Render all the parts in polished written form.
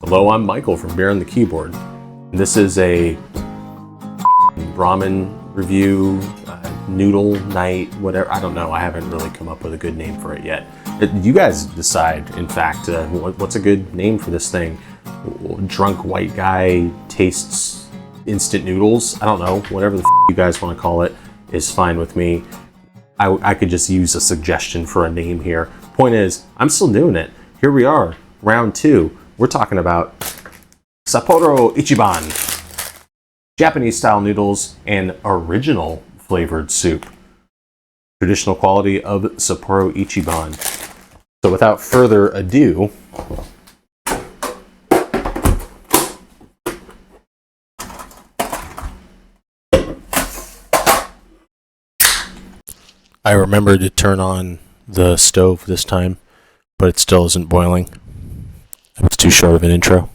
Hello, I'm Michael from Beer on the Keyboard. This is a ramen review, noodle night, whatever. I don't know. I haven't really come up with a good name for it yet. You guys decide, in fact, what's a good name for this thing. Drunk white guy tastes instant noodles. I don't know. Whatever the you guys want to call it is fine with me. I could just use a suggestion for a name here. Point is, I'm still doing it. Here we are, round 2. We're talking about Sapporo Ichiban, Japanese-style noodles and original flavored soup. Traditional quality of Sapporo Ichiban. So without further ado, I remembered to turn on the stove this time, but it still isn't boiling. It was too short of an intro.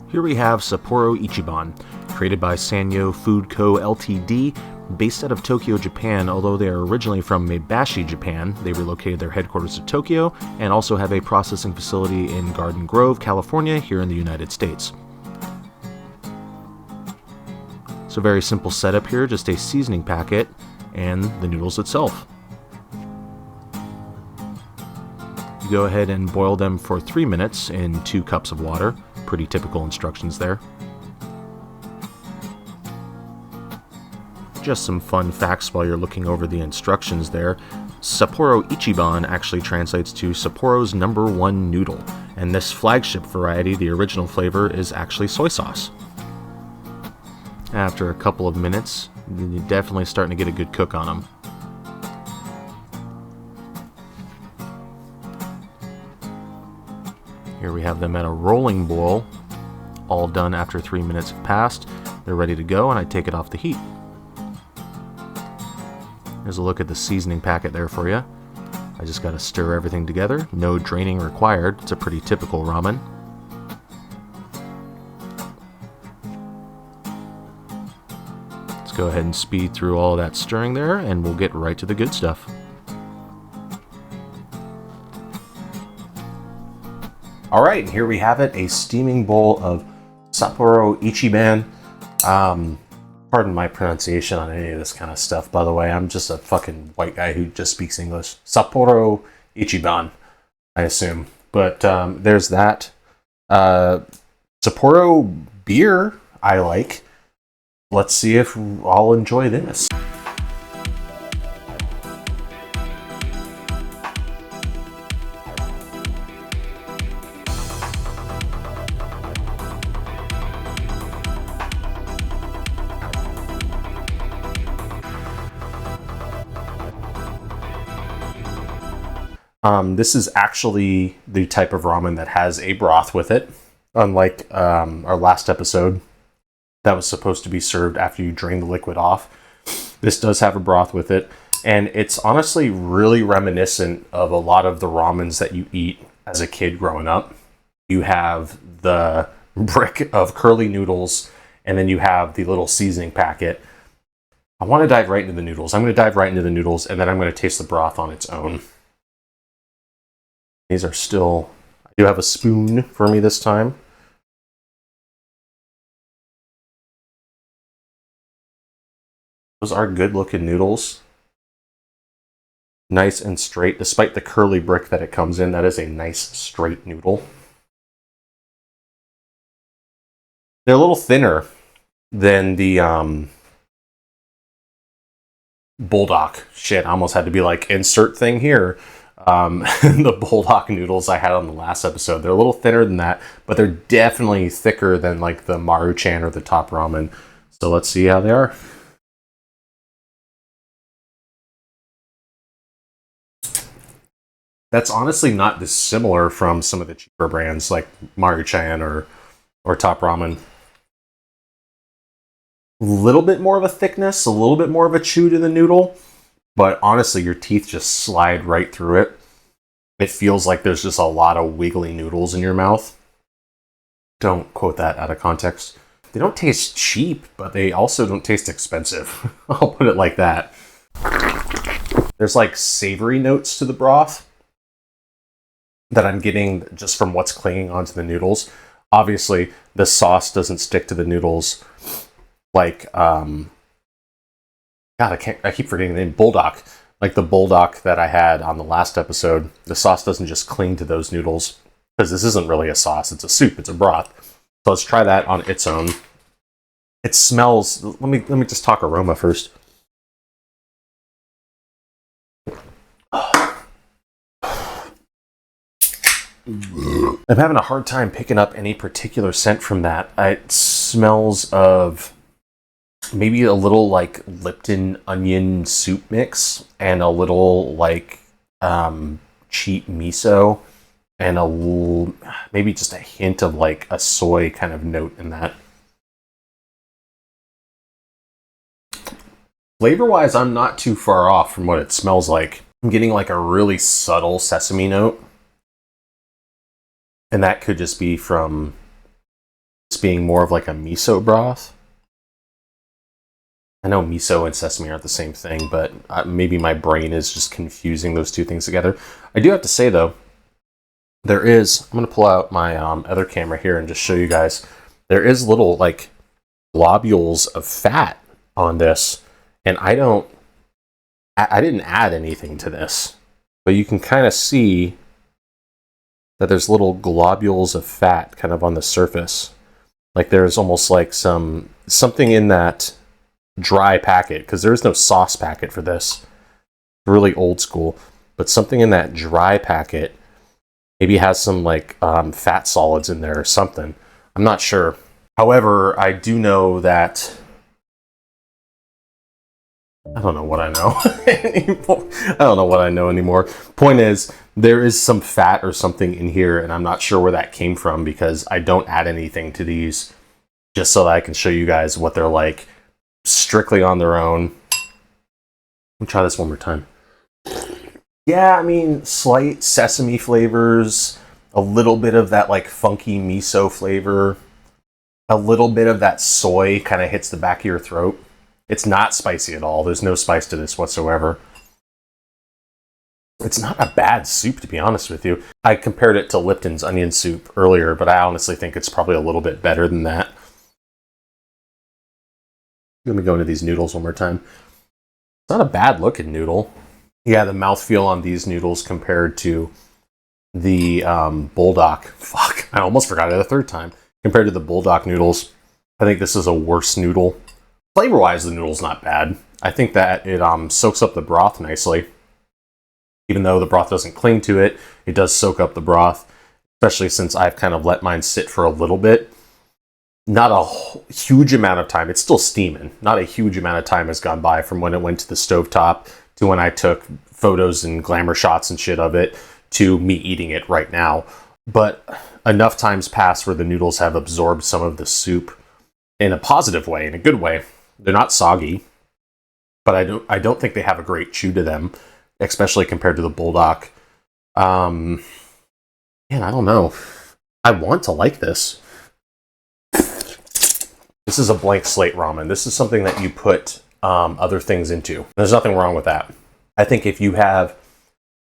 Here we have Sapporo Ichiban, created by Sanyo Food Co. Ltd., based out of Tokyo, Japan. Although they are originally from Maebashi, Japan, they relocated their headquarters to Tokyo and also have a processing facility in Garden Grove, California, here in the United States. So very simple setup here, just a seasoning packet and the noodles itself. You go ahead and boil them for 3 minutes in 2 cups of water. Pretty typical instructions there. Just some fun facts while you're looking over the instructions there. Sapporo Ichiban actually translates to Sapporo's #1 noodle, and this flagship variety, the original flavor, is actually soy sauce. After a couple of minutes, you're definitely starting to get a good cook on them. Here we have them at a rolling boil, all done after 3 minutes have passed. They're ready to go, and I take it off the heat. Here's a look at the seasoning packet there for you. I just got to stir everything together. No draining required. It's a pretty typical ramen. Let's go ahead and speed through all that stirring there, and we'll get right to the good stuff. Alright, here we have it, a steaming bowl of Sapporo Ichiban. Pardon my pronunciation on any of this kind of stuff, by the way. I'm just a fucking white guy who just speaks English. Sapporo Ichiban, I assume. But there's that. Sapporo beer, I like. Let's see if I'll enjoy this. This is actually the type of ramen that has a broth with it, unlike our last episode that was supposed to be served after you drain the liquid off. This does have a broth with it, and it's honestly really reminiscent of a lot of the ramens that you eat as a kid growing up. You have the brick of curly noodles, and then you have the little seasoning packet. I want to dive right into the noodles. I'm going to dive right into the noodles, and then I'm going to taste the broth on its own. These are still, I do have a spoon for me this time. Those are good looking noodles. Nice and straight, despite the curly brick that it comes in. That is a nice straight noodle. They're a little thinner than the Bulldog. Shit, I almost had to be like, insert thing here. The Bulldog noodles I had on the last episode. They're a little thinner than that, but they're definitely thicker than like the Maruchan or the Top Ramen. So let's see how they are. That's honestly not dissimilar from some of the cheaper brands like Maruchan or Top Ramen. A little bit more of a thickness, a little bit more of a chew to the noodle, but honestly, your teeth just slide right through it. It feels like there's just a lot of wiggly noodles in your mouth. Don't quote that out of context. They don't taste cheap, but they also don't taste expensive. I'll put it like that. There's like savory notes to the broth that I'm getting just from what's clinging onto the noodles. Obviously, the sauce doesn't stick to the noodles like God, I keep forgetting the name. Bulldog. Like the bulldog that I had on the last episode, the sauce doesn't just cling to those noodles because this isn't really a sauce. It's a soup. It's a broth. So let's try that on its own. It smells. Let me just talk aroma first. I'm having a hard time picking up any particular scent from that. It smells of maybe a little like Lipton onion soup mix and a little like cheap miso and a little, maybe just a hint of like a soy kind of note in that. Flavor wise, I'm not too far off from what it smells like. I'm getting like a really subtle sesame note. And that could just be from this being more of like a miso broth. I know miso and sesame aren't the same thing, but maybe my brain is just confusing those two things together. I do have to say though, I'm going to pull out my other camera here and just show you guys. There is little like globules of fat on this, and I didn't add anything to this, but you can kind of see that there's little globules of fat kind of on the surface. Like there's almost like something in that dry packet, because there is no sauce packet for this. Really old school, but something in that dry packet maybe has some like fat solids in there or something. I'm not sure. However, I do know that I don't know what I know anymore. I don't know what I know anymore. Point is, there is some fat or something in here, and I'm not sure where that came from because I don't add anything to these, just so that I can show you guys what they're like strictly on their own. Let me try this one more time. Yeah, I mean, slight sesame flavors, a little bit of that like funky miso flavor, a little bit of that soy kind of hits the back of your throat. It's not spicy at all. There's no spice to this whatsoever. It's not a bad soup, to be honest with you. I compared it to Lipton's onion soup earlier, but I honestly think it's probably a little bit better than that. Let me go into these noodles one more time. It's not a bad looking noodle. Yeah, the mouthfeel on these noodles compared to the Bulldog. Fuck, I almost forgot it a third time. Compared to the Bulldog noodles, I think this is a worse noodle. Flavor-wise, the noodle's not bad. I think that it soaks up the broth nicely. Even though the broth doesn't cling to it, it does soak up the broth, especially since I've kind of let mine sit for a little bit. Not a huge amount of time. It's still steaming. Not a huge amount of time has gone by from when it went to the stovetop to when I took photos and glamour shots and shit of it to me eating it right now. But enough time's passed where the noodles have absorbed some of the soup in a positive way, in a good way. They're not soggy, but I don't think they have a great chew to them, especially compared to the Bulldog. Man, I don't know. I want to like this. This is a blank slate ramen. This is something that you put other things into. There's nothing wrong with that. I think if you have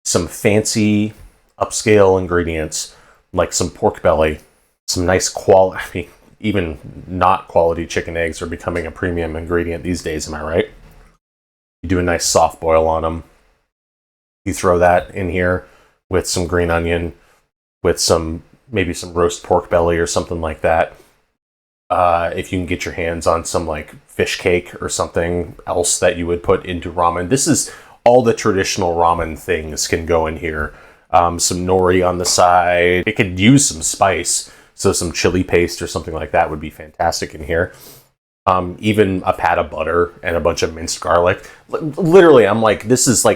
some fancy upscale ingredients, like some pork belly, some nice quality, I mean, even not quality chicken eggs are becoming a premium ingredient these days, am I right? You do a nice soft boil on them. You throw that in here with some green onion, with maybe some roast pork belly or something like that. If you can get your hands on some like fish cake or something else that you would put into ramen. This is all the traditional ramen things can go in here. Some nori on the side. It could use some spice. So some chili paste or something like that would be fantastic in here. Even a pat of butter and a bunch of minced garlic. Literally, I'm like, this is a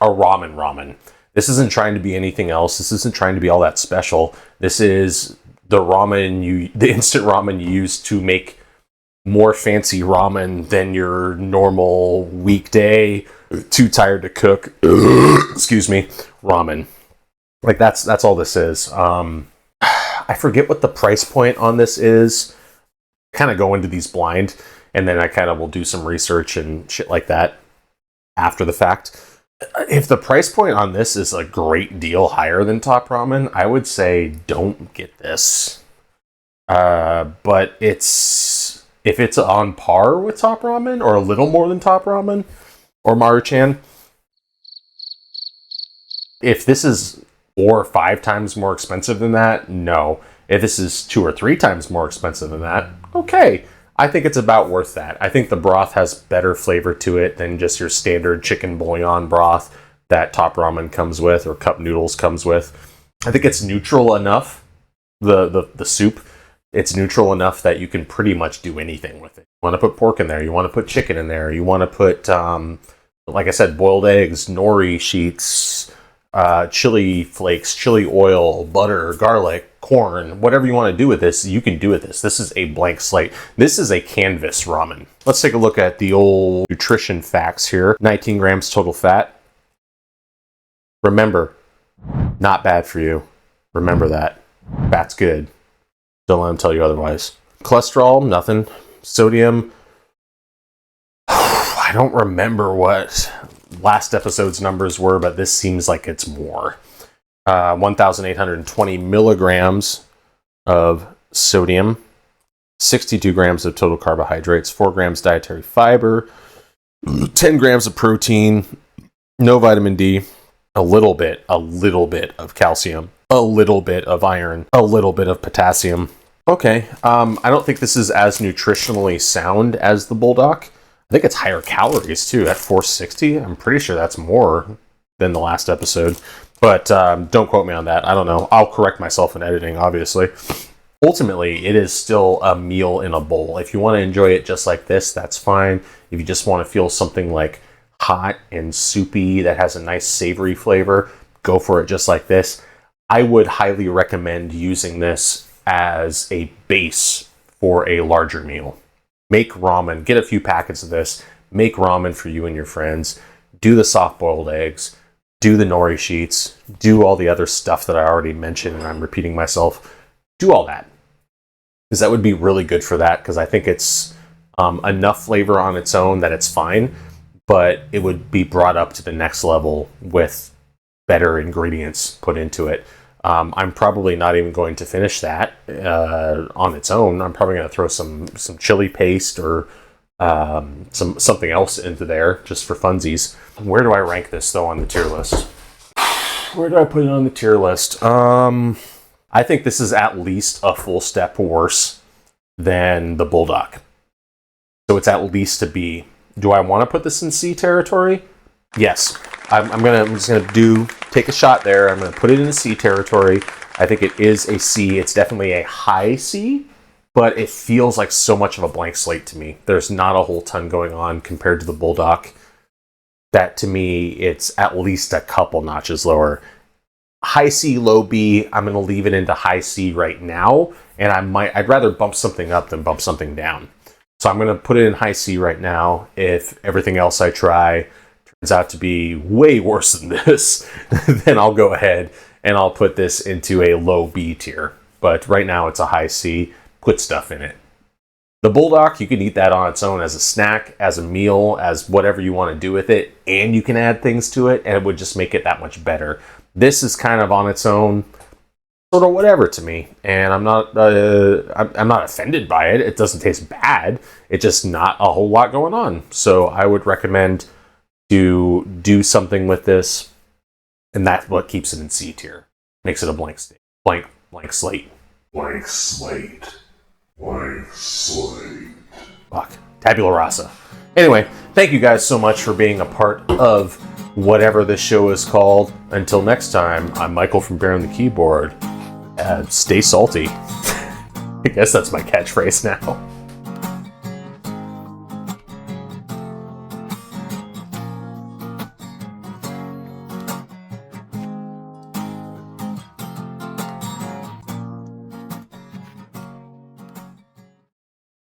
ramen. This isn't trying to be anything else. This isn't trying to be all that special. This is the instant ramen you use to make more fancy ramen than your normal weekday, too tired to cook, excuse me, ramen. Like that's all this is. I forget what the price point on this is. Kind of go into these blind, and then I kind of will do some research and shit like that after the fact. If the price point on this is a great deal higher than Top Ramen, I would say don't get this. But if it's on par with top ramen or a little more than top ramen or Maruchan, if this is 4 or 5 times more expensive than that, no. If this is 2 or 3 times more expensive than that, okay. I think it's about worth that. I think the broth has better flavor to it than just your standard chicken bouillon broth that top ramen comes with or cup noodles comes with. I think it's neutral enough, the soup. It's neutral enough that you can pretty much do anything with it. You want to put pork in there. You want to put chicken in there. You want to put, like I said, boiled eggs, nori sheets, chili flakes, chili oil, butter, garlic, corn, whatever you want to do with this, you can do with this. This is a blank slate. This is a canvas ramen. Let's take a look at the old nutrition facts here. 19 grams total fat. Remember, not bad for you. Remember that. Fat's good. Don't let them tell you otherwise. Cholesterol, nothing. Sodium, I don't remember what last episode's numbers were, but this seems like it's more. 1,820 milligrams of sodium, 62 grams of total carbohydrates, 4 grams dietary fiber, 10 grams of protein, no vitamin D, a little bit of calcium, a little bit of iron, a little bit of potassium. Okay, I don't think this is as nutritionally sound as the Bulldog. I think it's higher calories too, at 460. I'm pretty sure that's more than the last episode. But don't quote me on that. I don't know. I'll correct myself in editing, obviously. Ultimately, it is still a meal in a bowl. If you want to enjoy it just like this, that's fine. If you just want to feel something like hot and soupy that has a nice savory flavor, go for it just like this. I would highly recommend using this as a base for a larger meal. Make ramen. Get a few packets of this. Make ramen for you and your friends. Do the soft-boiled eggs. Do the nori sheets. Do all the other stuff that I already mentioned, and I'm repeating myself. Do all that. Because that would be really good for that, because I think it's enough flavor on its own that it's fine, but it would be brought up to the next level with better ingredients put into it. I'm probably not even going to finish that on its own. I'm probably going to throw some chili paste or something else into there just for funsies. Where do I rank this though on the tier list? Where do I put it on the tier list? I think this is at least a full step worse than the Bulldog. So it's at least a B. Do I want to put this in C territory? Yes. I'm just gonna take a shot there. I'm gonna put it in C territory. I think it is a C. It's definitely a high C, but it feels like so much of a blank slate to me. There's not a whole ton going on compared to the Bulldog. That to me, it's at least a couple notches lower. High C, low B. I'm gonna leave it into high C right now, and I'd rather bump something up than bump something down. So I'm gonna put it in high C right now. If everything else I try turns out to be way worse than this, then I'll go ahead and I'll put this into a low B tier. But right now it's a high C. Put stuff in it. The Bulldog, you can eat that on its own as a snack, as a meal, as whatever you want to do with it, and you can add things to it, and it would just make it that much better. This is kind of on its own, sort of whatever to me, and I'm not offended by it. It doesn't taste bad. It's just not a whole lot going on. So I would recommend to do something with this, and that's what keeps it in C tier. Makes it a blank slate. Blank slate. Blank slate. Blank slate. Fuck. Tabula rasa. Anyway, thank you guys so much for being a part of whatever this show is called. Until next time, I'm Michael from Bear on the Keyboard. Stay salty. I guess that's my catchphrase now.